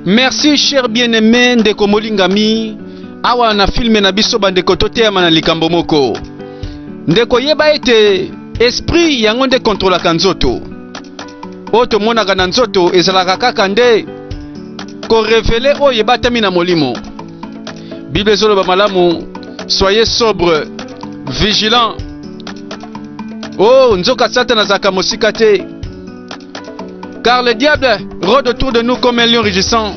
Merci cher bien-aimé ndeko molingami. Awa na filme na biso bandeko toteyama na likambo moko. Ndeko yeba ete esprit yango nde kontrolaka nzoto. Oyo tomonaka na nzoto ezalaka kaka nde korevele oyo ebatami na molimo. Bible ezoloba malamu, soyez sobre, vigilant. Oh, nzoka Satan azaka mosika te. Car le diable rôde autour de nous comme un lion rugissant,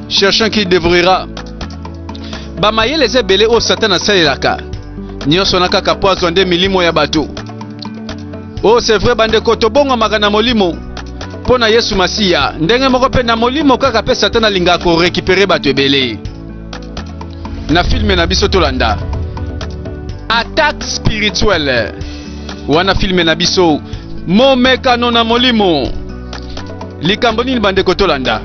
cherchant qui dévorera. Bamaye les ebele o Satan asalelaka. Nyonso na kaka poison nde milimo ya bato. Oh, c'est vrai bandeko tobongo makana molimo. Pona Yesu Masiya, ndenge moko pe na molimo kaka pe Satan alinga ko récupérer bato ebele. Na filme na biso tolanda. Attaque spirituelle. Wana filme na biso momekano na molimo. Likambo nini bandeko tolanda.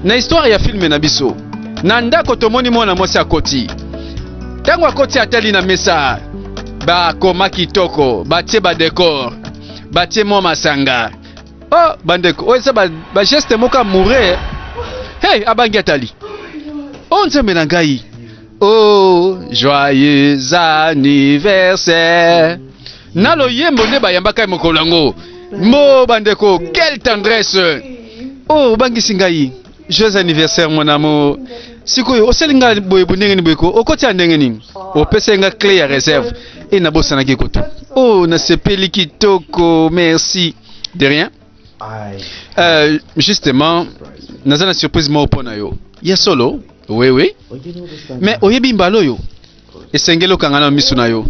Na histoire ya filme na biso. Na ndako tomoni mwana mwasi akoti. Tango akoti atali na mesa. Ba koma kitoko, batie ba décor, batie mwa masanga. Oh bandeko, oyo eza ba geste moka mourir. Hey, abangi atali. Oh nzembe na ngai. Oh, joyeux anniversaire. Nalo yembo nde bayambaka mokolo yango. Mo bandeko, quelle tendresse. Oh, bangisi ngai. Joyeux anniversaire mon amour. Sikoyo, oselinga boye ndenge ni boyeko, okoti ndenge nini? Opesa nga clé ya réserve. Et na bossa na kikoto. Oh, na sepeli kitoko, merci. De rien. Justement, nazana surprise mo pona yo. Ya solo? Oui, oui. Mais oyebi mbalo yo. Esengelo kangana misu na yo.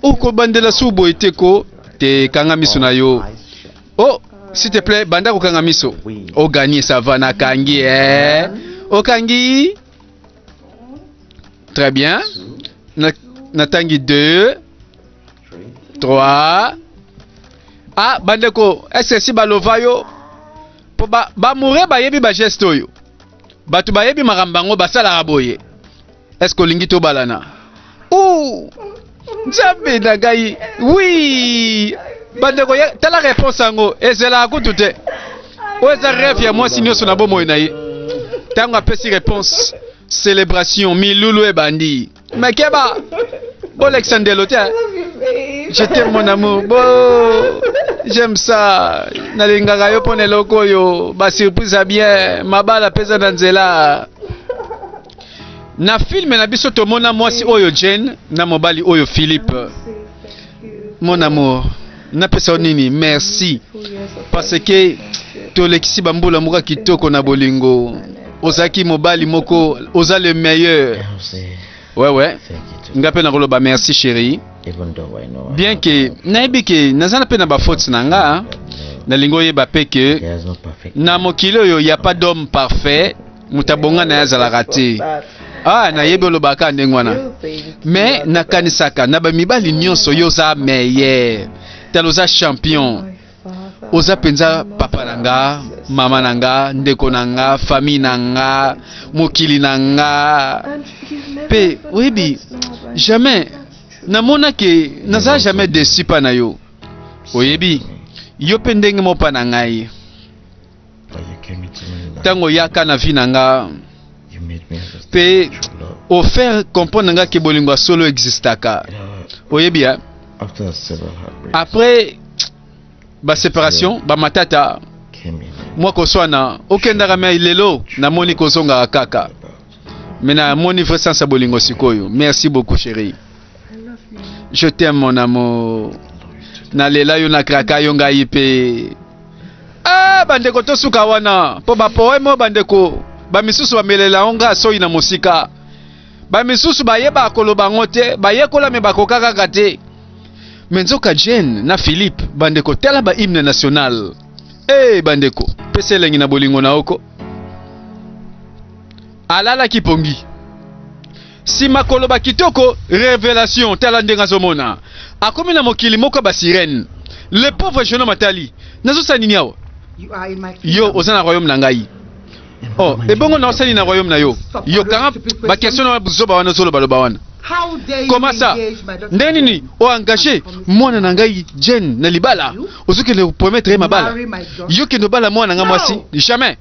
Oko bandela subo eteko te kanga misu na yo. Oh, s'il te plaît, banda ko kanga miso. O gagné ça va na kangi O kangi. Très bien. Na tangi 2 3. Ah, bandeko, est-ce que si balova yo po ba mourir ba yebi ba gesto yo. Batu ba yebi makambango basala boye. Est-ce que lingi to balana? Ouh! Nzambe na gai. Oui! Bandeko ya tala réponse ngo ezela kutu te. O eza rêve ya moi sinyo sona bomo na ye. Tango apesi réponse célébration milulu e bandi. Makeba. Bon Alexandre Lothar. Je t'aime mon amour. Bon, j'aime ça. Nalingaka yo pone loko yo. Ba surprise bien. Mabala pesa na nzela. Na film na biso tomona mwasi oyo Jane na mobali oyo Philippe. Mon amour. Na pesa nini? Merci. Parce que tolekisi bambula muka kitoko na bolingo. Ozaki mobali moko, oza le meilleur. Ouais ouais. Ngape na koloba merci chérie. Bien que naibi ke nazana pe na ba faute nanga na lingo yeba pe ke na mokilo yo y a pas d'homme parfait mutabonga na yazala raté. Ah na yebe lobaka ndengwana. Mais na kanisaka na ba mibali nyonso yo za meilleur. Taloza champion. Oza penza papa nanga, mama nanga, ndeko nanga, famille nanga, mokili nanga. Pe webi jamais namona ke naza jamais déçu pa na yo. Oyebi yo pendenge mo pa na ngai. Tango yaka na vi nanga. Pe o faire comprendre nga ke bolingo solo existaka. Oyebi ya. Après ba séparation, ba matata. Moi ko swana, okendaka me lelo na moni ko zonga kaka. Mais na moni vrai sans bolingo sikoyo. Merci beaucoup chérie. Je t'aime mon amour. Na lela yo na kraka yo ngai pe. Ah bandeko to suka wana. Po ba poemo bandeko. Ba misusu ba melela onga soyi na musika. Ba misusu ba yeba koloba ngote, ba yekola me bakokaka kate. Menzoka Jane na Philippe bandeko tela ba hymne national. Eh bandeko, pese lengi na bolingo na oko. Alala kipongi. Si makoloba kitoko révélation tala ndenga zomona. Akomi na mokili moko ba sirène. Le pauvre jeune matali. Nazo sanini yawo. Yo ozana royaume na ngai. Oh, ebongo na osali na royaume na yo. Yo kanga ba question na buzoba wana zolo baloba wana. Comment ça? Ndeni o engagé mwana na ngai Jen na libala. Ozuki le promettre mabala. Yo ke no bala mwana nga mwasi. Jamais.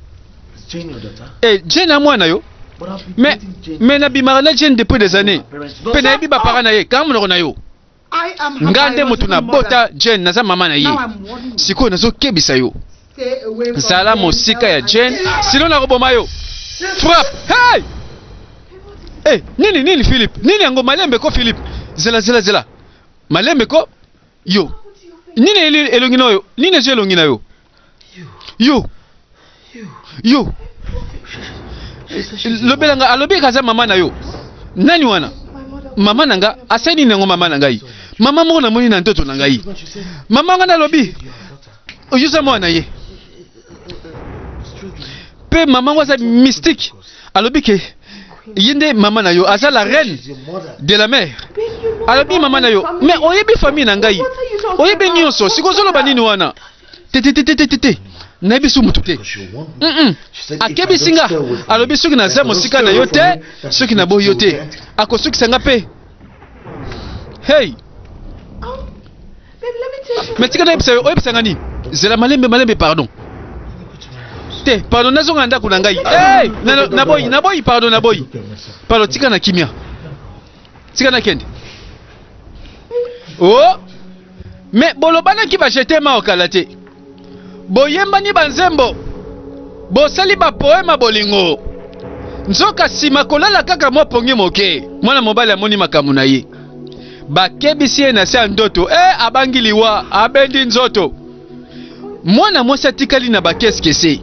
Eh, Jane a moi na yo. Mais na bimara na Jane depuis des années. Pe na yebi ba para na ye, quand on na yo. Ngande mutu na bota Jane na za mama na ye. Siko nazo kebisa yo. Zala mosika ya Jane, sinon na roboma yo. Frappe. Hey! Eh, nini Philippe? Nini yango malembe ko Philippe? Zela. Malembe ko yo. Nini elongina yo? Nini je elongina yo? Yo. Lobelanga alobi kaza mama na yo. Nani wana? Mama nanga aseni nango mama nanga yi. Mama moko na moni na ntoto nanga yi. Mama ngana lobi. Oyuza mwana ye. Pe mama waza mystique. Alobi ke yinde mama na yo asa la reine de la mer. Alobi mama na yo. Mais oyebi famille nanga yi. Oyebi nyonso sikozolo banini wana. Tete. Nabi su mutute. Akebi singa. Alobi suki na za musika na yote, suki na bo yote. Ako suki sanga pe. Hey. Mais tika na ebisa ngani? Zela malembe pardon. Te, pardon nazo nganda kuna ngai. Hey, naboyi pardon naboyi. Pardon tika na kimia. Tika na kende. Oh. Mais bolobana ki ba jeter ma okalate. Boyemba ni banzembo. Bosali ba poema bolingo. Nzoka sima kolala kaka mwa pongi moke. Mwana mobali amoni makamu na ye. Bakebisi na sa ndoto. Abangi liwa, abendi nzoto. Mwana mwasi atikali na bakeskese.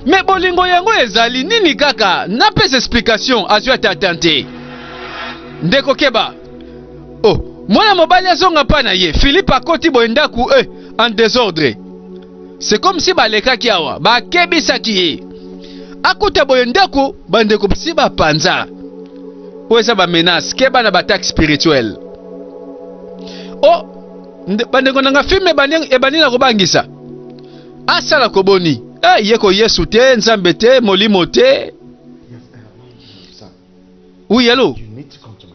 Me bolingo yango ezali nini kaka? Na pesa explication azwa tatante. Ndeko keba. Oh, mwana mobali azonga pa na ye. Philippe akoti boendaku en désordre. C'est comme si baleka kiawa, bakebisa kiye. Akuta boyendaku bandeko si ba panza. Oeza ba menace, keba na batak spirituel. Oh, bandeko nanga filme ebanina kobangisa. Asala koboni. Yeko Yesu te, nzambe te, molimo te. Oui, hello.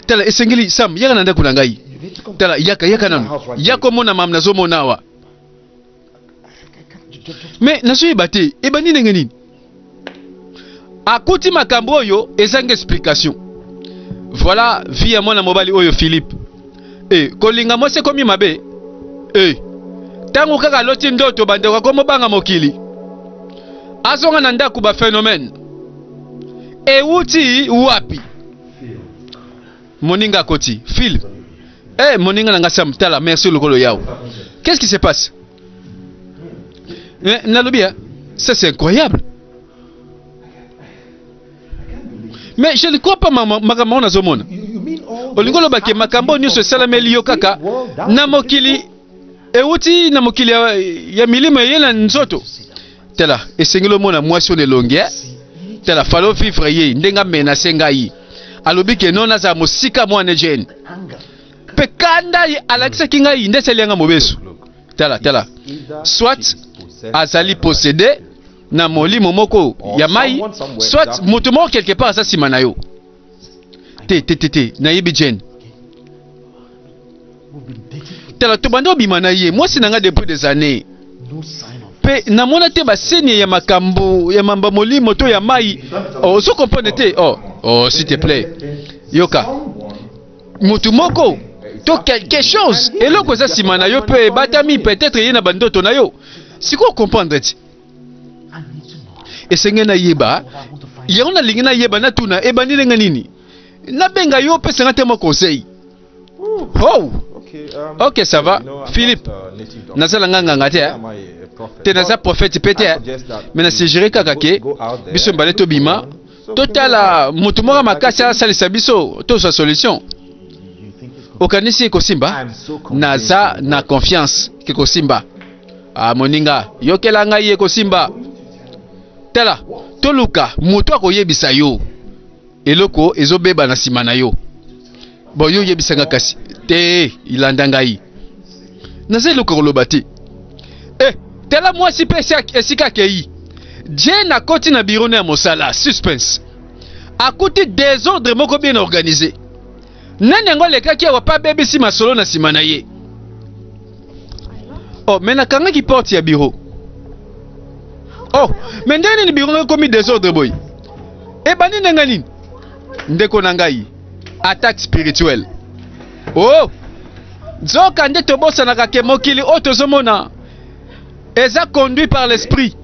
Tala esengeli Sam, yaka nanda kuna ngai. Tala yaka nanu. Yako mona mamna zo monawa. Mais nazo ebate, ebani ndenge nini? Akuti makambo oyo ezanga explication. Voilà vie ya mwana mobali oyo Philippe. Kolinga mwase komi mabe. Tango kaka loti ndoto bandeko komo banga mokili. Azonga na ndaku ba phénomène. Euti wapi? Moninga koti. Phil. Moninga nanga Sam tala merci lokolo yao. Qu'est-ce qui se passe? Nalobia, ça c'est incroyable. Mais je ne crois pas makambo na zomona. Olingolo bake makambo nyuso salameli yo kaka na mokili euti na mokili ya milima yela nzoto. Tela esengelo mona mwasi on elonge. Tela falo vivre ye ndenga menacer ngai. Alobi ke nona za mosika mwana Jane. Pekanda alakisa kingai ndeselenga mobesu. Tela. Soit azali possédé na molimo moko ya mai, soit moto moko quelque part sa sima na yo. Te na yebi Jane. Tela to bando bima na ye, moi sinanga depuis des années. Pe na mona te ba seni ya makambo ya mamba molimo to ya mai. Oh, so comprendre te. Oh, s'il te plaît. Yoka. Moto moko to quelque chose. Et loko sa sima na yo pe batami peut-être yena bandoto na yo. Si quoi comprendre ti? Esenge na yeba, yona lingina yeba na tuna ebani lenga nini? Na benga yo pe senga tema conseil. Oh. OK, ça va. Philippe. Nazala nganga te. Te naza prophète pété. Mais na sugérer kaka ke biso mbale to bima. Totala mutu moko makasa salisa biso to sa solution. Okanisi ko simba. Naza na confiance ke ko simba. Moninga yokela ngai ye ko simba. Tela toluka mutu akoyebisa yo eloko ezobeba na sima na yo. Bon yo yebisanga kasi te ilanda ngai naza eloko koloba te. Tela mwasi pe esika kei Jane akoti na biro na mosala suspense akuti désordre moko bien organisé. Nani yango lekaki awa pa bebisi masolo na sima na ye. Oh, mais nakanga ki porte ya bureau. Oh, mais ndenge ni biro komi désordre boy. E bani ndenge nini? Ndeko na ngai. Attaque spirituelle. Oh! Nzoka nde tobosanaka ke mokili o tozomona. Eza conduit par l'esprit.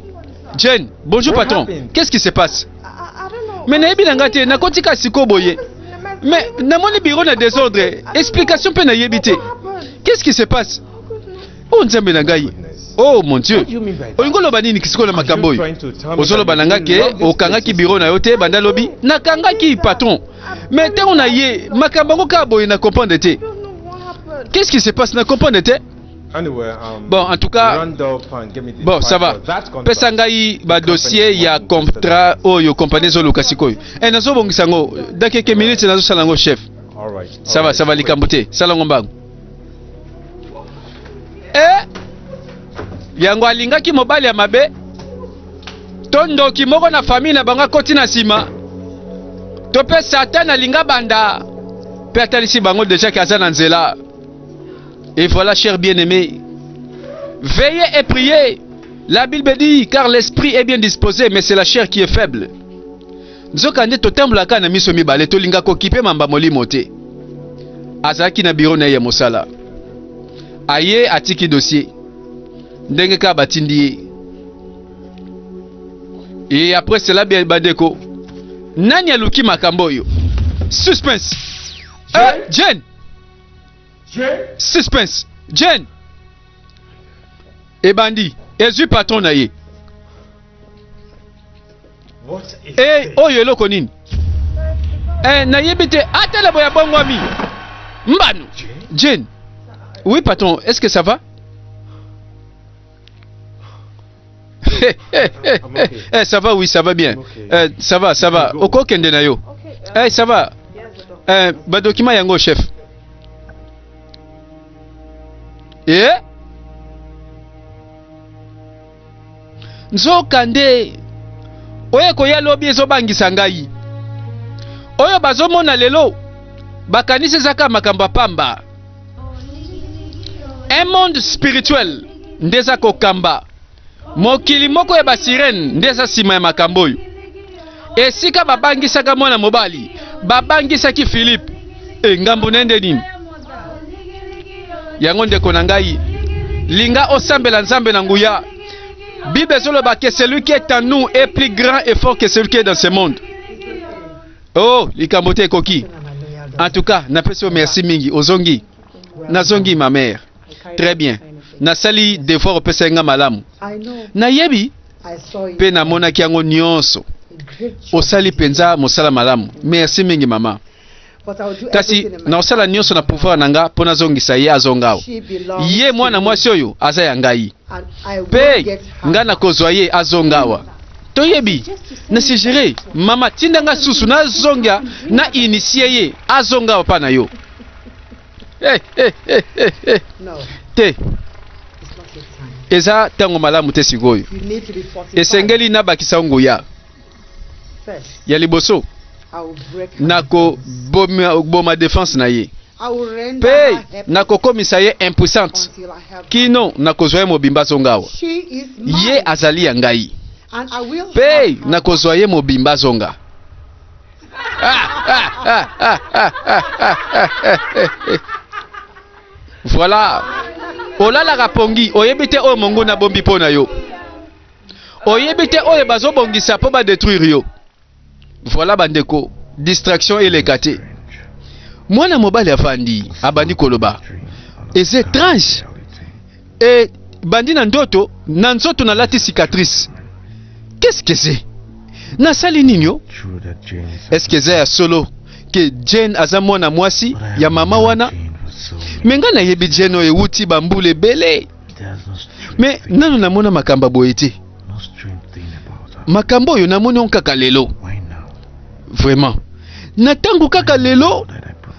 Jen, bonjour patron. Qu'est-ce qui se passe? Mais nayebi na ngati na kotika siko boye. Mais namoni biro na désordre. Explication pe na yebite. Qu'est-ce qui se passe? Oh nzambe na ngai. Oh mon Dieu. Oyingolo banini kisiko na makambo yo. Ozolo bananga ke okangaki biro na yote banda lobi nakangaki patron. Mais tant na ye makambo ko ka boye na comprendre te. Qu'est-ce qui se passe na comprendre te? Bon, en tout cas, bon, ça va. Pesangai ba dossier ya contrat oyo compagnie zo lokasikoyo. Nazo bongisango dans quelques minutes nazo salango chef. Ça va likambote. Salango mbango. Yango alingaki mobali ya mabe. Tondo kimoko na famille na banga koti na sima. Tope Satan alinga banda. Pe atalisi bango déjà kaza na nzela. Et voilà, chers bien-aimés, veillez et priez. La Bible dit, car l'esprit est bien disposé, mais c'est la chair qui est faible. Nzokande totambulaka na miso mibale tolinga kokipe mamba molimo te. Azaki na biro na ye mosala. Aye atiki dossier. Ndenge ka batindi ye. Et après cela bien badeko. Nani aluki makambo yo? Suspense. Jen. Suspense. Jen. Et bandi. Ezu patron na ye. Oyo eloko nini? Na yebite atela boya bongwami. Mbanu. Jen. Oui patron, est-ce que ça va? Ça va, oui, ça va bien. Ça va. Oko kende na yo. Ça va. Ba document yango chef. Nzokande oye koya lobi ezobangisa ngai. Oyo bazomona lelo bakanisi zaka makamba pamba. Un monde spirituel ndeza kokamba. Mokili moko ya basirene ndeza sima ya makambo oyo. Esika babangisaka mwana mobali, babangisaki Philippe. Ngambo nende nini? Yango ndeko na ngai. Linga osambela nzambe na nguya. Bible zoloba que celui qui est en nous est plus grand et fort que celui qui est dans ce monde. Oh, likambote koki. En tout cas, napeso merci mingi ozongi. Nazongi ma mère. Très bien. Nasali des fois opesenga malamu. Na yebi pe na mona kiango nyonso. Osali penza mosala malamu. Merci mingi mama. Kasi na osala nyonso na pouvoir nanga pona zongisa ye azongao. Ye mwana mwasi oyo aza ya ngai. Pe nga na kozwa ye azongawa. Toyebi na sigere mama tindanga susu na zonga na initie ye azongawa pa na yo. Te eza tango malamu te sigoyo. Esengeli na bakisa nguya. Ya liboso nako boma défense na ye. Pe nako komisa ye impuissante. Kino nako zoye mobimba zongawa. Ye azali ya ngai. Pe nako zoye mobimba zonga. Voilà. Olala rapongi oyebite o mongo na bombi pona yo. Oyebite oye bazo bongisa po ba détruire yo. Voilà bandeko, distraction et lekate. Mwana mobali afandi abandi koloba. Et c'est étrange. Et bandi na ndoto na nzoto na lati cicatrice. Qu'est-ce que c'est? Na sali ninyo? Est-ce que c'est solo que Jane aza mwana mwasi ya mama wana? Menga na yebi Jane oye wuti bambule bele. Mais nano namona makamba boyete. Makambo yo namoni onkaka lelo. Vraiment. Na tango kaka lelo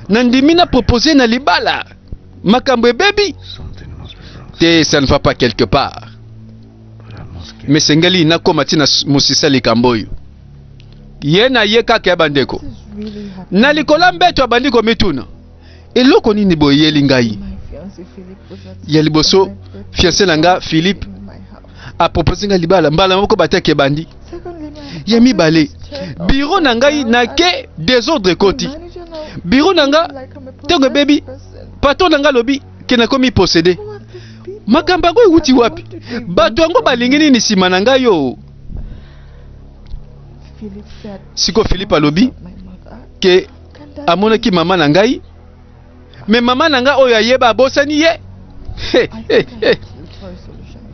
nandimi na proposer na libala. Makambo baby. Te ça ne va pas quelque part. Mais sengali na komati na musisa likambo yo. Ye na ye kaka ya bandeko. Na likola mbeto abandiko mituna. Eloko nini boye lingai? Ya liboso fiancé nanga Philippe a proposé nga libala mbala moko bateke bandi ya mibale bureau na ngai na ke désordre koti bureau na nga tongo baby patron na nga lobi ke na komi posséder makambo yango euti wapi bato yango balingi nini nsima na ngai yo siko Philippe alobi ke amonaki mama na ngai me mama na ngai oyo ayeba abosani ye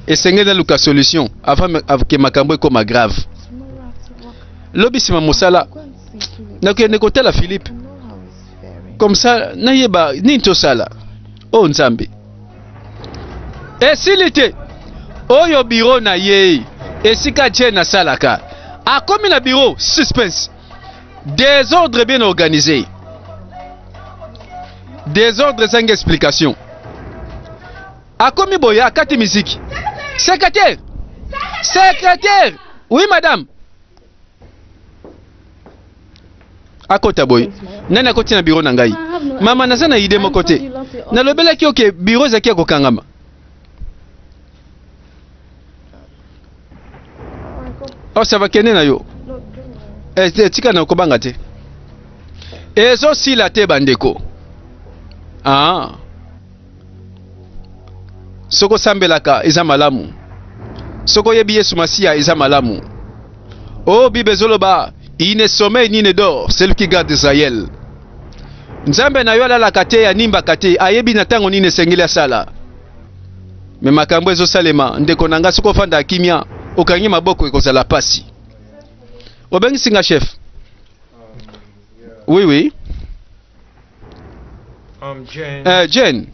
esengeli naluka solution avant ke makambo ekoma grave lobi nsima mosala nakende kotala Philippe comme ça nayeba nini tosala o nzambe esili te oyo biro na ye esika Jen asalaka akomi na bureau suspense désordre bien organisé désordre sans explication akomi boya akati musique secrétaire oui madame akota boy nani akoti na bureau na ngai mama naza na idée moko te nalobelaki oke bureau ezaki ya kokangama oh ça va kene na yo tika na kobanga te ezosila te bandeko soko sambelaka eza malamu soko yebi Yesu Masiya eza malamu oh Bible ezoloba il ne sommeille ni ne dort celui qui garde Israël nzambe na yo alalaka te animbaka te ayebi na ntango nini esengeli asala me makambo ezosalema ndeko na nga soko ofanda kimia okangi maboko ekozala pasi obengisi nga chef oui Jen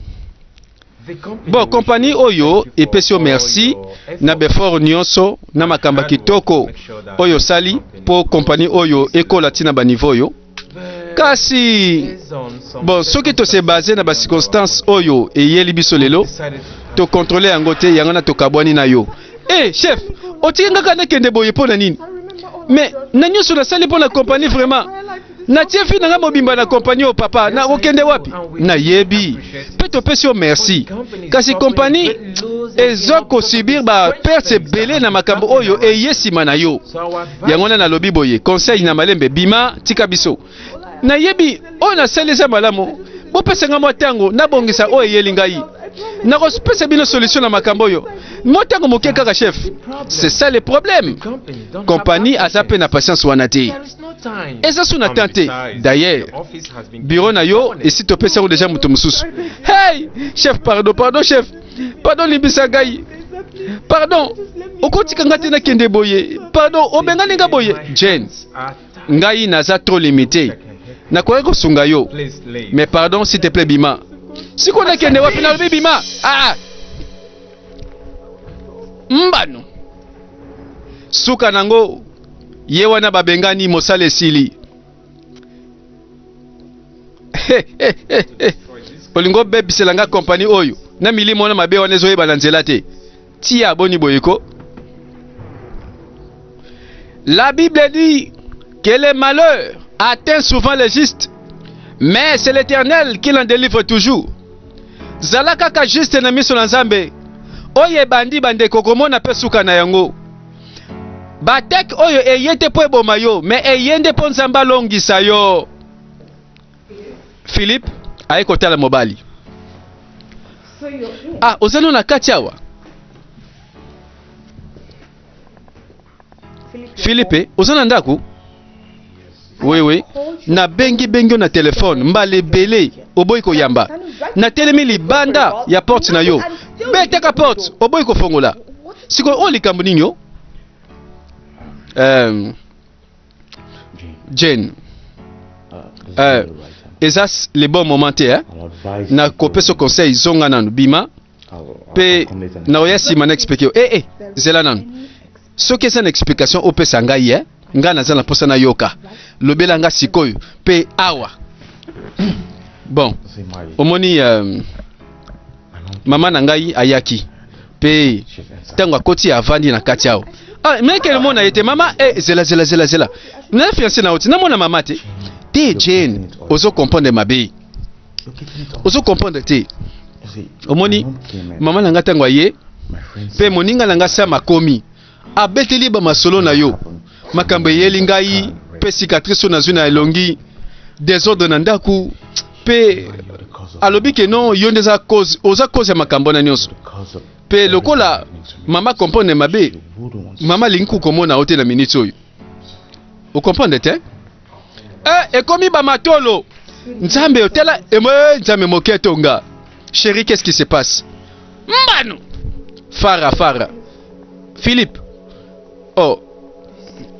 bon compagnie oyo epesi yo merci na befort nyonso na makamba kitoko oyo sali po compagnie oyo ekola tina ba niveau oyo kasi bon soki to se basé na ba circonstance oyo eyeli biso lelo to contrôler yango te yango na to kabwani na yo chef otingaka na kende boye pona nini mais na nyonso na sali pona compagnie vraiment na tie fi na mobimba na compagnie o papa na okende wapi na yebi pe to pesi yo merci kasi compagnie ezoko subir ba perte belé na makambo oyo eyesima na yo yango na lobi boye conseil na malembe bima tika biso na yebi o na seleza malamu bo pesa nga motango na bongisa o eyeli ngai na ko pesa bino solution na makambo oyo motango moke kaka chef c'est ça le problème compagnie azape na patience wana te eza suna tante d'ailleurs bureau na yo et si to pesa ko déjà mutu mususu hey chef pardon chef pardon libisa ngai pardon okotika ngati na kende boye pardon obenga ninga boye Jen ngai naza trop limité na kwa ko sunga yo mais pardon s'il te plaît bima siko na kende wapi na bima mbano suka nango ye wana babengani mosale sili olingo bebiselanga compagnie oyo na milimo na mabe wana ezoyeba na nzela te tia boni boyeko. La Bible dit que les malheurs atteignent souvent les justes, mais c'est l'Éternel qui l'en délivre toujours. Zalaka ka juste na miso na Nzambe oye bandi bande kokomona pe suka na yango batek oyo eyete po eboma yo mais eyende po Nzamba longisa yo. Philippe aye kotala mobali ozano na kati awa Philippe ozana ndako oui na bengi na téléphone mbale belé oboyi ko yamba na telemi libanda ya porte na yo beteka porte oboyi ko fongola siko o likambo ninyo Jane esas les bons moments hein na kopeso conseil zonga nanu bima pe na oyasi mana expliquer zela nanu soki eza na explication opesa ngai nga naza na posa na yoka lobela nga sikoyo pe awa bon omoni mama na ngai ayaki pe tango akoti avandi na kati awo meke le mona ete mama zela na fiancé na oti na mona mama te Jane ozo comprendre mabe ozo comprendre te omoni mama na nga tango aye pe moninga nanga sa makomi abeteli ba masolo na yo makambo yeli ngai pe cicatrice na zuna elongi désordre na ndaku pe alobi ke non yo ndeza cause oza cause ya makambo na nyonso pe lokola mama comprendre mabe mama lingi komona ote na minute oyo o comprendre te ekomi ba matolo nzambe otela nzambe moketonga chérie qu'est-ce qui se passe mbano fara Philippe oh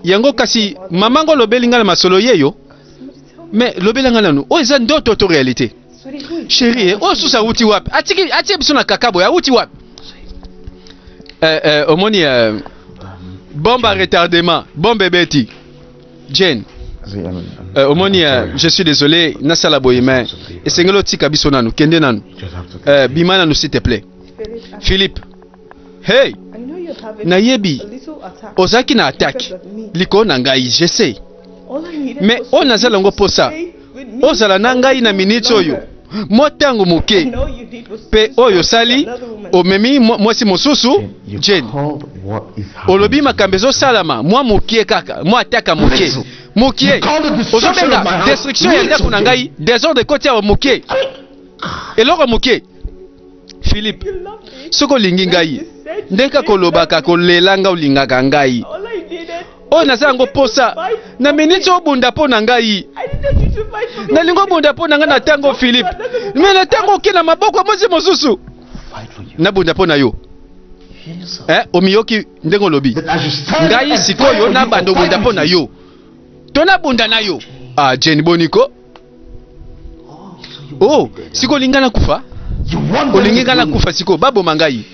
yango kasi mamango lobelinga na masolo yeyo mais lobelanga nanu o eza ndoto to réalité chérie o susa uti wapi ati biso na kakabo ya uti wapi omoni bombe à retardement bombe beti Jane omoni je suis désolé nasala boyema esengelo tika biso nanu kende nanu bima nanu s'il te plaît Philippe hey nayebi ozaki na attaque liko na ngai je sais mais on azala ngo posa ozala na ngai na minute oyo motango moke pe oyo sali omemi mwasi mosusu Jane olobi makambo salama mwa mokie kaka mwa ataka mokie ozobenga destruction ya ndako na ngai désordre côté ya mokie eloko mokie Philippe soko lingi ngai ndeka kolobaka kolelanga ulingaka ngai oyo naza yango posa na minute obunda po na ngai nalingo obunda po na ngai na tango Philippe mais na tango oke na maboko mwasi mosusu nabunda po na yo omiyoki ndenge olobi ngai sikoyo nabanda obunda po na yo to nabunda na yo Jane boniko siko lingana kufa olingana kufa siko baboma ngai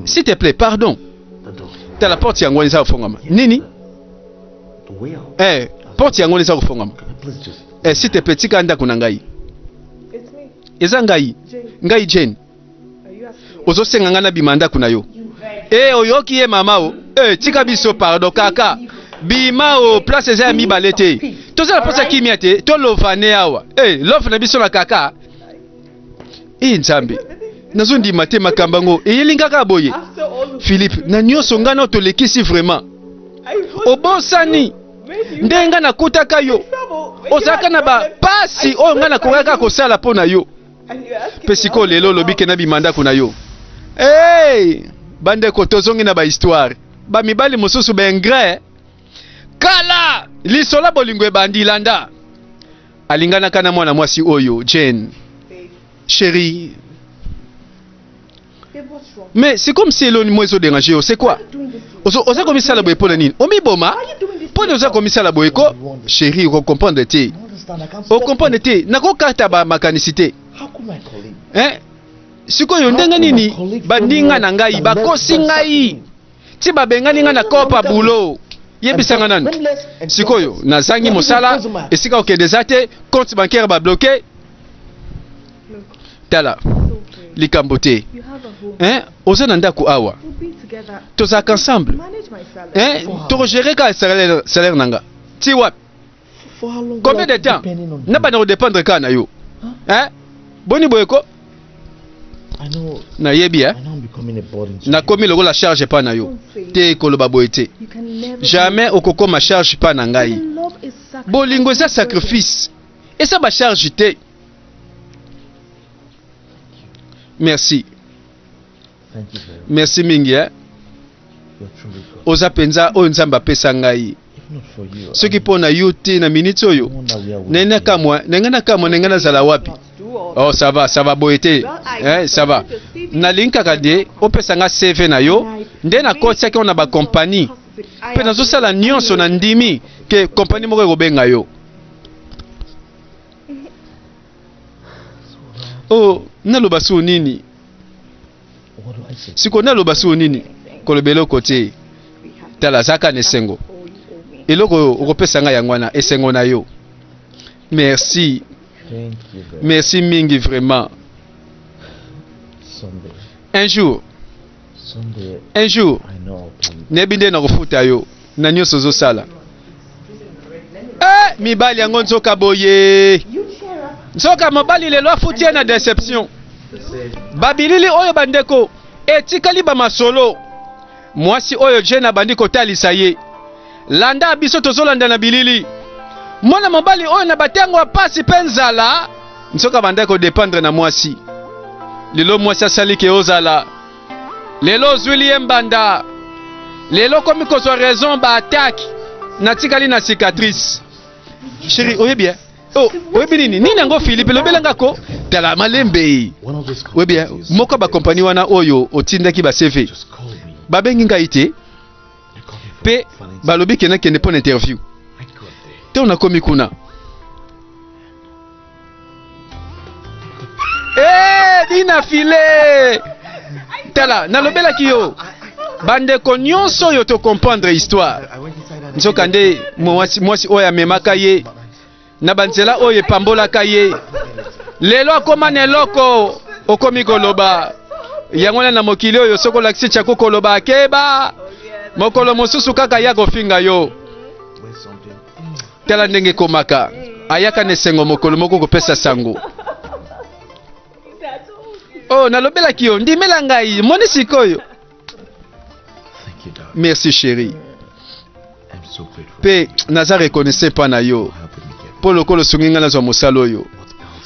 s'il te plaît pardon ta la porte yango nza ofongama nini porte yango nza ofongama s'il te plaît tika ndako na ngai eza ngai Jane ozosenga ngana bimanda kuna yo oyoki ye mama tika biso pardon kaka bima place eza ya mibale te tozala posa kimia te tolovane awa lofe na biso na kaka nzambe nazondima te makambo yango eyelingaka boye Philippe na nyonso nga na otolekisi vraiment obosani ndenga nakutaka yo ozalaka na bapasi oyo nga nakokaka kosala mpo na yo mpe sikoyo lelo olobike na bimandako na yo bandeko tozongi na bahistoire bamibali mosusu baingrais kala lisola bolingo ebandi landa alinganaka na mwana mwasi oyo Jane chérie mais c'est comme si eloni mwezo déranger c'est quoi oza komisala boye pona nini omiboma pona oza komisala boye ko chérie ko comprendre te o comprendre te nakokata ba makanicité sikoyo ndenge nini bandinga na ngai bakosi ngai ti babengani nga na kopa bulo yebisanga nani sikoyo nazangi mosala esika okende za te compte bancaire babloqué tala likambo te oza na ndako awa tozalaka ensemble tokogere ka salaire nanga ti wapi combien de temps nabanda kodépendre kaka na yo boni boye ko nayebi nakomi lokola charge pa na yo te koloba boye te jamais okokoma charge pa na ngai bolingo eza sacrifice eza bacharge te merci mingi oza penza oyo nzambe apesa ngai soki mpo na yo te na minute oyo nenga nakamwa nenga nazala wapi ça va boye te ça va nalingi kaka de opesa nga CV na yo nde nakotiaki o na bakompani mpe nazosala nyonso na ndimi ke kompani moko ekobenga yo naloba so nini siko naloba so nini kolobela oko te tala zaka na esengo eloko okopesa nga yango wana esengo na yo merci mingi vraiment un jour nebi nde nakofuta yo na nyonso ozosala mibali yango nzoka boye nzoka mobali lelo afuti ye na déception babilili oyo bandeko etikali ba masolo mwasi oyo jena bandi kotalisa ye landa biso tozolanda na bilili mwana mobali oyo na batango ya pasi pe nzala nsoka banda ko dépendre na mwasi lelo mwasi asali ke ozala lelo zwili ye mbanda lelo komi kozwa raison ba attaque na tikali na cicatrice chérie oye bien oh oye bien nini nango Philippe lobelanga ko tala malembe oye bien moko ba compagnie wana oyo otindaki ba CV babengi ngai te pe balobi kena kende pour interview te on a komi kuna dina file tala nalobelaki yo bandeko nyonso oyo to comprendre histoire nzoka nde mwasi oyo amemaka ye na banzela oyo epambolaka ye lelo akoma na eloko okomi koloba yango na mokili oyo soko lakisi chako koloba akeba mokolo mosusu kaka ya kofinga yo tala ndenge komaka ayaka na esengo mokolo moko kopesa sango oh nalobelaki yo ndimela ngai moni sikoyo merci chérie pe naza reconnaissant pa na yo po lokolo sunginga nazwa mosala oyo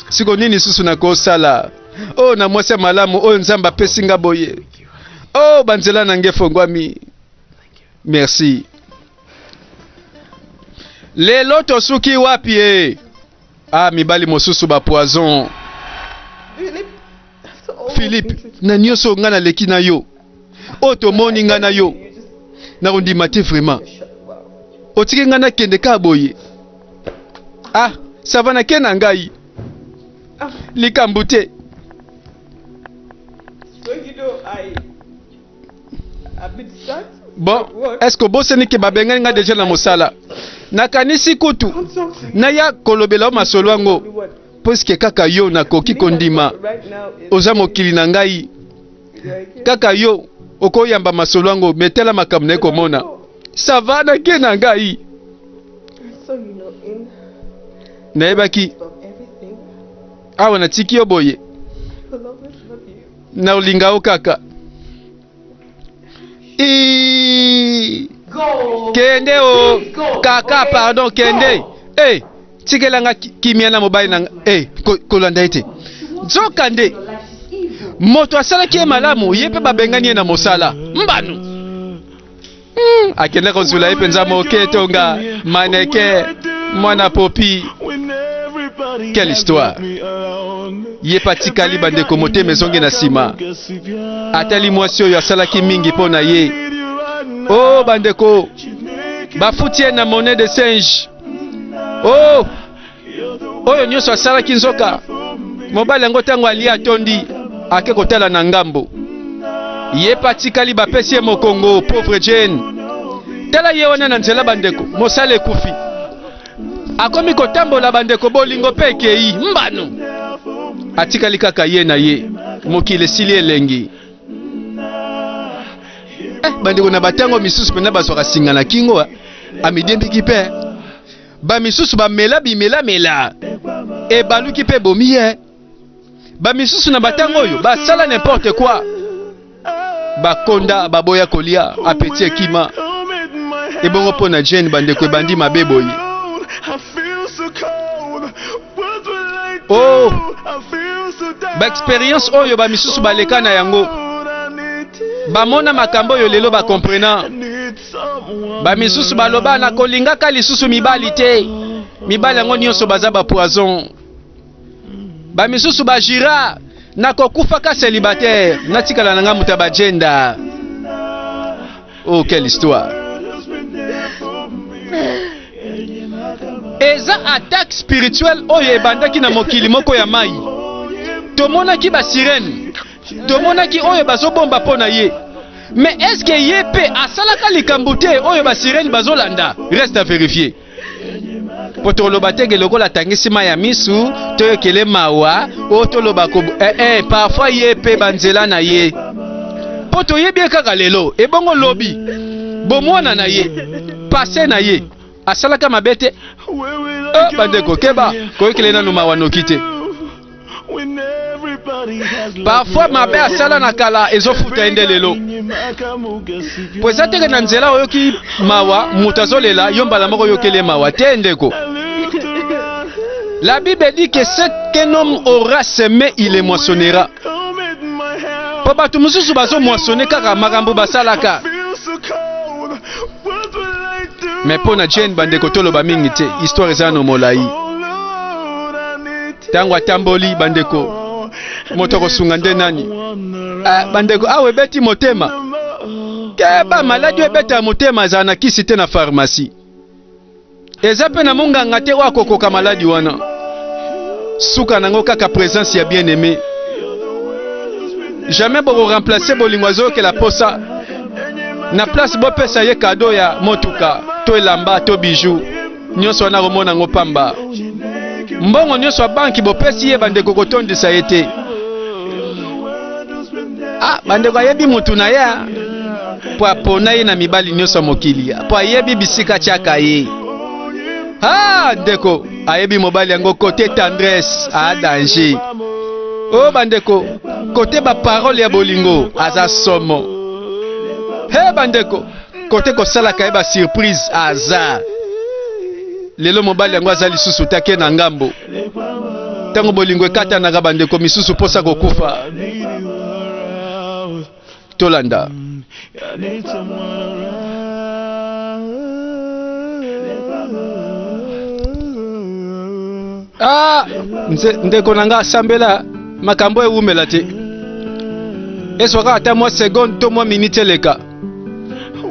siko nini susu na kosala oh na mwasi malamu oyo nzamba pesinga boye oh banzela nange fongwami merci lelo tosuki wapi mibali mosusu ba poison Philippe na nyonso nga na leki na yo o tomoni nga na yo na kondima te vraiment otiki nga na kende ka boye ça va na kena ngai likambu te bon est-ce que boseni ke babengani nga déjà na mosala nakanisi kutu na ya kolobela masolo yango puisque kaka yo nakoki kondima oza mokili na ngai kaka yo okoyamba masolo yango metela makambo na komona ça va na ke na ngai nayebaki awa natiki yo boye na olinga o kaka kende o kaka pardon kende tikelanga kimia na mobile na kolanda ete nzoka nde moto asalaki ye malamu ye mpe babengani ye na mosala mbanu akende kozula ye mpenza moke tonga maneke mwana popi quelle histoire ye patikali bandeko motema ezongi na nsima atali mwasi oyo asalaki mingi mpo na ye oh bandeko bafuti ye na monnaie de singe oh oyo nyonso asalaki nzoka mobali yango ntango alia atondi ake kotala na ngambo ye patikali bapesi ye mokongo pauvre Jane tala ye wana na nzela bandeko mosala ekufi akomi kotambola bandeko bolingo mpe ekei mbano atikali kaka ye na ye mokili esili elengi bandeko na batango misusu mpena bazwaka singa na kingo amidembiki mpe bamisusu bamela bimela ebaluki mpe bomi ye bamisusu na batango oyo basala n'importe quoi bakonda baboya kolia apeti ekima ebongo mpo na Jane bandeko ebandi mabe boye oh baexpérience oyo bamisusu baleka na yango bamona makambo oyo lelo bakomprena bamisusu baloba na kolingaka lisusu mibali te mibali yango nyonso baza bapoison bamisusu bajira na kokufaka célibataire natikala nanga muta bajenda oh quelle histoire eza attaque spirituelle oyo ebandaki na mokili moko ya mai tomonaki basirene tomonaki oyo bazobomba mpo na ye mais est-ce que ye mpe asalaka likambo te oyo basirene bazolanda reste à vérifier po toloba teke lokola atangisi mai ya misu toyokele mawa oyo toloba parfois ye mpe banzela na ye po toyebi ye kaka lelo ebongo lobi bomwana na ye pase na ye asalaka mabe te bandeko keba koyokele nanu mawa noki te parfois mabe asala na kala ezofuta ende lelo po eza teke na nzela oyoki mawa moto azolela yo mbala moko oyokele mawa te ndeko. La Bible dit que ce qu'un homme aura semé il le moissonnera. Po bato mosusu bazo moissonner kaka makambo basalaka. Mais pour na Jane bandeko toloba mingi te, histoire eza no molai. Tango atamboli bandeko moto kosunga nde nani bandeko awe beti motema keba maladi ebeta motema za na kisi te na pharmacie eza pe na monganga te wa kokoka maladi wana suka nango kaka présence ya bien aimé jamais bo remplacer bolingwazo ke la posa na place bo pesa ye cadeau ya motuka to elamba to bijou nyonso na romona ngo pamba mbongo nyonso banki bo pesi ye bandeko kotondisa ete bandeko ayebi mutu na ya po apona ye na mibali nyonso mokili po ayebi bisika tiaka ye ndeko ayebi mobali yango côté tendresse danger bandeko côté ba parole ya bolingo aza somo bandeko côté kosala ka ba surprise aza lelo mobali yango aza lisusu take na ngambo tango bolingo ekata na bandeko misusu posa kokufa tolanda ndeko nanga sambela makambo ewumela te eswaka ata mwa seconde to mwa minute eleka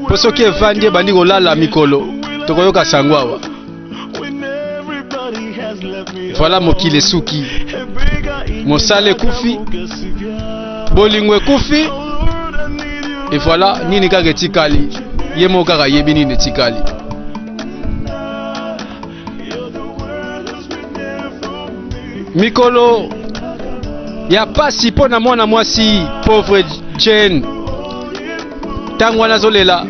po soki evandi ebandi kolala mikolo tokoyoka sango awa. Voilà mokili esuki mosala ekufi bolingo ekufi et voilà nini kaka etikali ye moko kaka yebi nini etikali. Mikolo ya pasi mpo na mwana mwasi pauvre Jane ntango wana azolela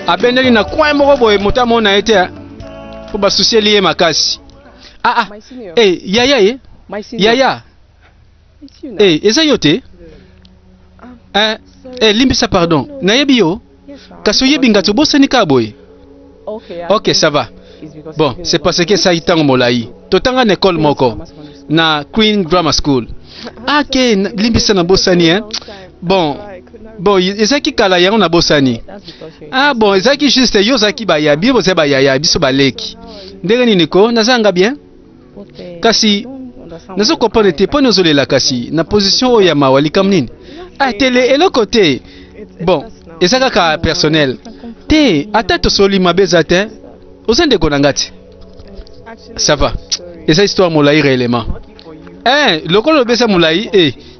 abendeli na coin moko boye moto amona ye te po basusieli ye makasi. Yaya yaya eza yo te limbisa pardon nayebi yo kasi oyebi nga tobosani ka boye. Ok ça va. Bon c'est parce que ça itango molai totanga na école moko na Queen Grammar School ke limbisa na bosani bon ezaki kala yango na bosani bon ezaki juste yo zaki bayabi boze bayaya biso baleki ndenge nini ko nazanga bien kasi nazo comprendre te po nozolela kasi na position oyo ya mawa likam nini tele eloko te bon ezaka ka personnel te ata tosoli mabeza te ozende konanga te ça va eza histoire molai réellement lokolo lobesa molai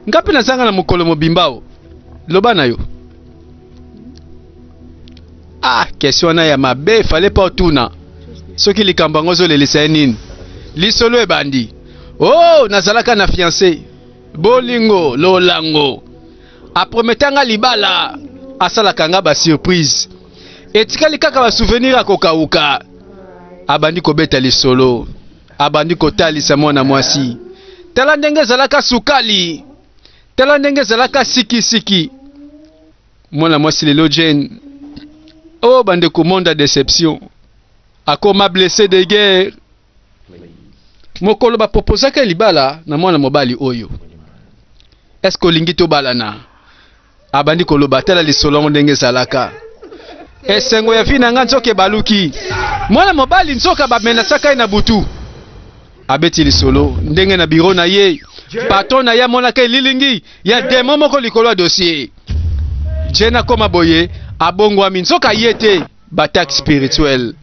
ngapi nazanga na mokolo mobimbao loba na yo question na ya mabe fallait pas tuna soki likambo ngo zolelisa nini lisolo ebandi nazalaka na fiancé bolingo lolango aprometanga libala asalaka nga ba surprise etikali kaka ba souvenir akokauka abandi kobeta lisolo abandi kotalisa mwana mwasi tala ndenge ezalaka sukali tala ndenge ezalaka sikisiki mwana mwasi lelo Jane bandeko monde déception akoma blessé de guerre mokolo bapropozaka libala na mwana mobali oyo est-ce que olingi tobalana abandi koloba tala lisolo ndenge ezalaka esengo ya vina nga nzoka baluki mwana mobali nzoka bamenasaka na butu abeti lisolo ndenge na biro na ye patron na ya monaka lilingi ya demo moko likolo ya dossier Jena koma boye abongwami nzoka yete batak spirituel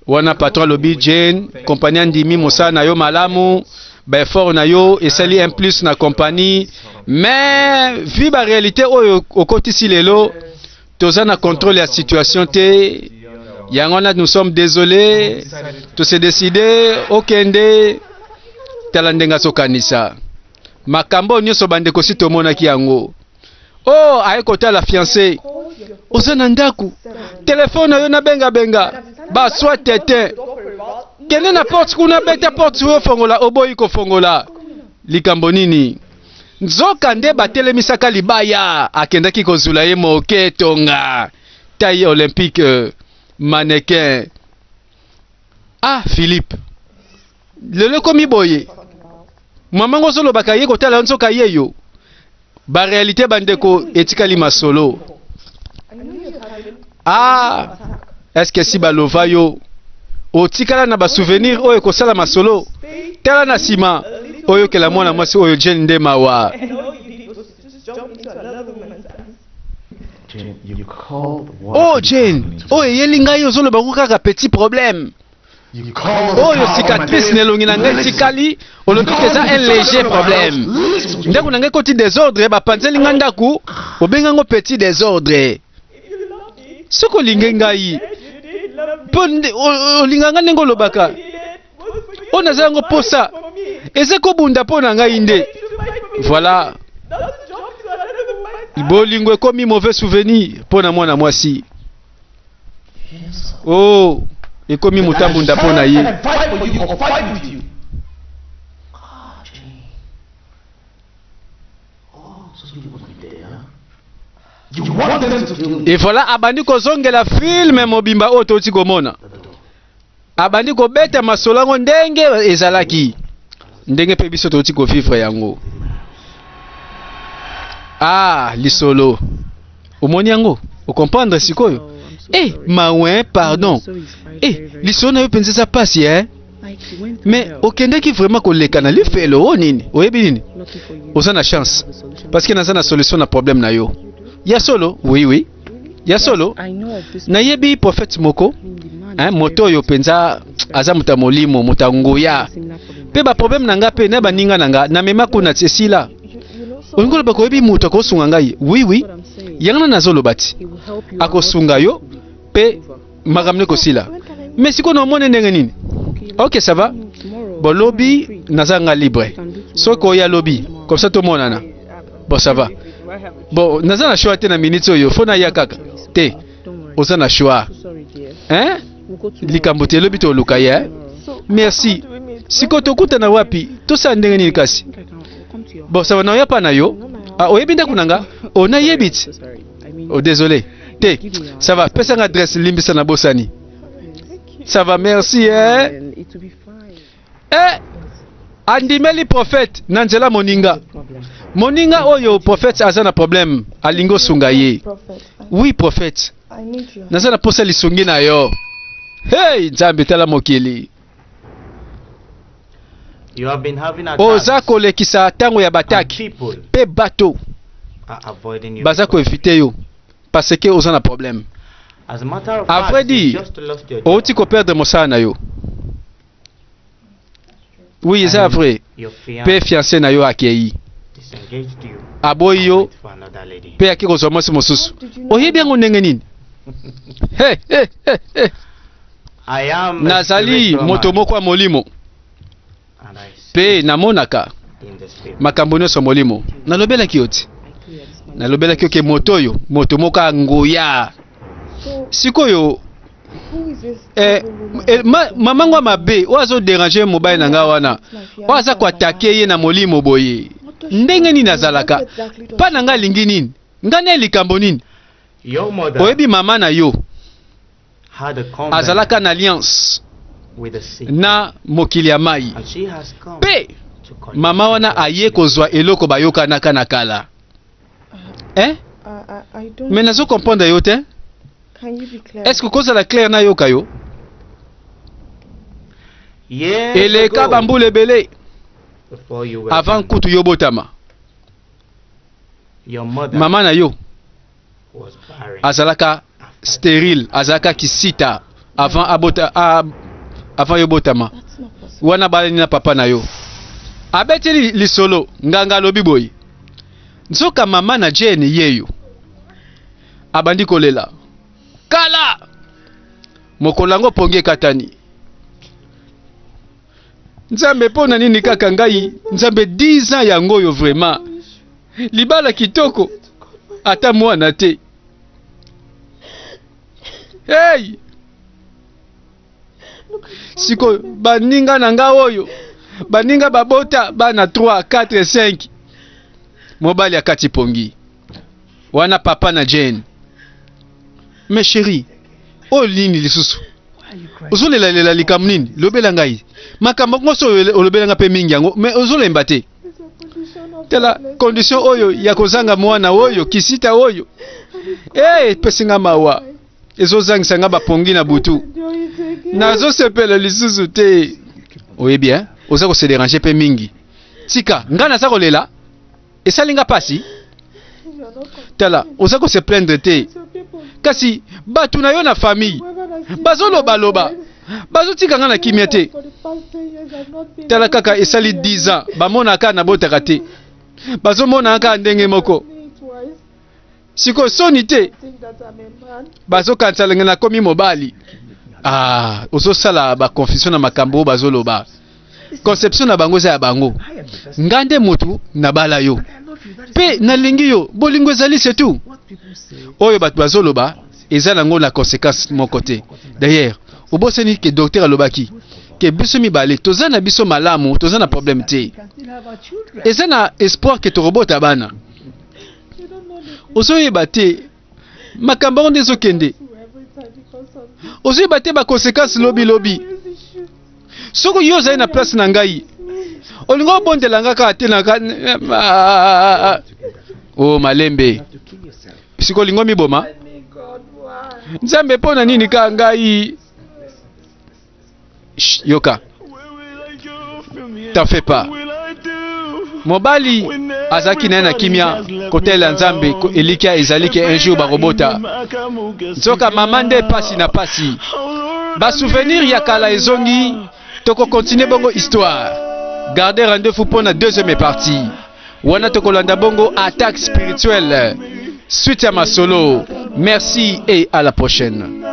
wana patron lobi Jane compagnie ndimi mosala na yo malamu ba effort na yo esali un plus na compagnie mais vi ba réalité oyo okotisi lelo toza na contrôle ya situation te yango na nous sommes désolés to se décider okende tala ndenga sokanisa makambo nyonso bandeko si tomonaki yango aye kotala fiancé oza na ndaku telefone yo na benga baswa tete kende na porte kuna beta porte yo fongola oboyi kofongola likambo nini nzoka nde batelemisaka libaya akendaki kozula ye moke tonga taille olympique mannequin. Ah Philippe lelo komi boye mamango ozolobaka ye kotala nzoka ye yo ba réalité bandeko etikali masolo. Ah est-ce que si balova yo otikala na ba souvenir oyo kosala masolo tala na sima oyo kela mwana mwasi oyo Jane nde mawa. Oh Jane oyo yelinga yo zoloba kaka petit problème oyo cicatrice nelongi na ngai tikali olobi eza un léger problème ndako na ngai koti désordre bapanzeli nga ndaku obengango petit désordre soko olingi ngai mpo olinga nga ndenge olobaka oyo naza yango posa eza kobunda mpo na ngai nde voilà bolingo ekomi mauvais souvenir mpo na mwana mwasi. Oh ekomi mutambunda mpo na ye. Et voilà abandi kozongela filme mobimba oyo toti komona abandi kobeta masolango ndenge ezalaki ndenge pe biso toti kovivre yango. Ah lisolo omoni yango okomprendre sikoyo. Eh mawe pardon lisolo na yo penza sa pasi mais okendeki vraiment koleka na lifelo o nini oyebi nini oza na chance parce que naza na solution na problème na yo ya solo. Oui ya solo nayebi prophète moko moto oyo penza aza muta molimo muta nguya pe ba problème na nga pe na baninga na nga na mema kuna tsesila ongola bakoyebi mutu akosunga ngai. Oui yangana nazoloba ti akosunga yo pe makamne kosila mais siko na omone ndenge nini. Ok ça va bon lobby nazanga libre soko ya lobby comme ça tout monana bon ça va bon naza na choix te na minute oyo fona ya kaka te oza na choix likambo te lobi to luka ya merci siko tokuta na wapi tosa ndenge nini kasi bon ça va na yapa na yo oyebi ndako nanga ona yebit. Oh désolé te ça va pesa nga adresse limbisa na bosani. Ça va merci andimeli prophète nanzela moninga oyo prophète aza na problème alingo sunga ye. Oui prophète naza na posa lisungi na yo. Hey nzambe tala mokili oza kolekisa tango ya bataki pe bato baza koevite yo parce que oza na problème. À vrai dire outi ko perdre mosala na yo. Oui c'est vrai pe fiancé na yo akei aboyi yo pe aki kozwa mwasi mosusu oyebi yango ndenge nini. Nazali moto moko ya molimo pe namonaka makambo nyonso molimo nalobelaki yo ti nalobelaki oke moto oyo moto moko ya nguya sikoyo mamango ya mabe oyo azoderange mobali na nga wana oyo aza koatake ye na molimo boye ndenge nini azalaka mpa na nga alingi nini nga ne likambo nini oyebi mama na yo azalaka na alliance na mokili ya mai pe mama wana aye kozwa eloko bayokanaka na kala mais nazo comprendre yo te. Est-ce que kozala clair na yoka yo eleka bambula ebele avant kutu yo botama mama na yo azalaka stérile azalaka kisita avant yo botama wana balani na papa na yo abeti lisolo nganga lobi boy nzoka mama na Jane yeyo abandi kolela kala mokolango ponge katani nzambe pona nini kaka ngai nzambe 10 ans yango yo vraiment libala kitoko ata mwana te. Hey siko baninga na nga oyo baninga babota bana 3 4 5 mobali akati pongi wana papa na Jane. Mais chérie, oh lini lisusu ozolela lela likambo nini lobela ngai makambo ngoso olobela nga pe mingi yango mais ozolemba te tela condition oyo ya kozanga mwana oyo kisita oyo pesinga mawa ezozangisa nga bapongi na butu nazosepela lisusu te oyebi bien oza kose déranger pe mingi tika nga naza kolela esalinga pasi tala oza kose plaindre te kasi batu na yo na famille bazoloba bazotika nga na kimia te tala kaka esali 10 ans bamonaka na botaka te bazomonaka ndenge moko siko soni te bazokanisa lenge na komi mobali ozosala baconfusion na makambo bazoloba conception na bango za ya bango ngande motu na bala yo pe nalingi yo bolingo ezali c'est tout oyo bato bazoloba eza nango na conséquence mon côté. D'ailleurs oboseni ke docteur alobaki ke biso mibale toza na biso malamu toza na problème te eza na espoir ke torobota bana ozoyeba te makambo ngo ndezokende ozoyeba te ba conséquence lobi soko yo ozali na place na ngai olingo obondela nga kaka te na oh malembe siko lingo miboma nzambe pona nini ka ngai yoka t'en fais pas mobali azaki na kimia kotela nzambe elikia ezalike un jour barobota nzoka mama nde pasi na pasi ba souvenir ya kala ezongi toko continuer bongo histoire garder rendez-vous pour la deuxième partie wana tokolanda bongo attaque spirituelle suite à ma solo. Merci et à la prochaine.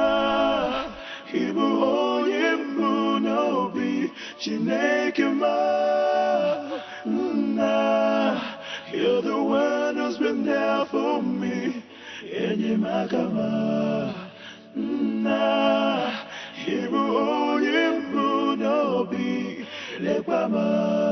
You're the one who's been there for me. Hibu oye mu no bi le kwama.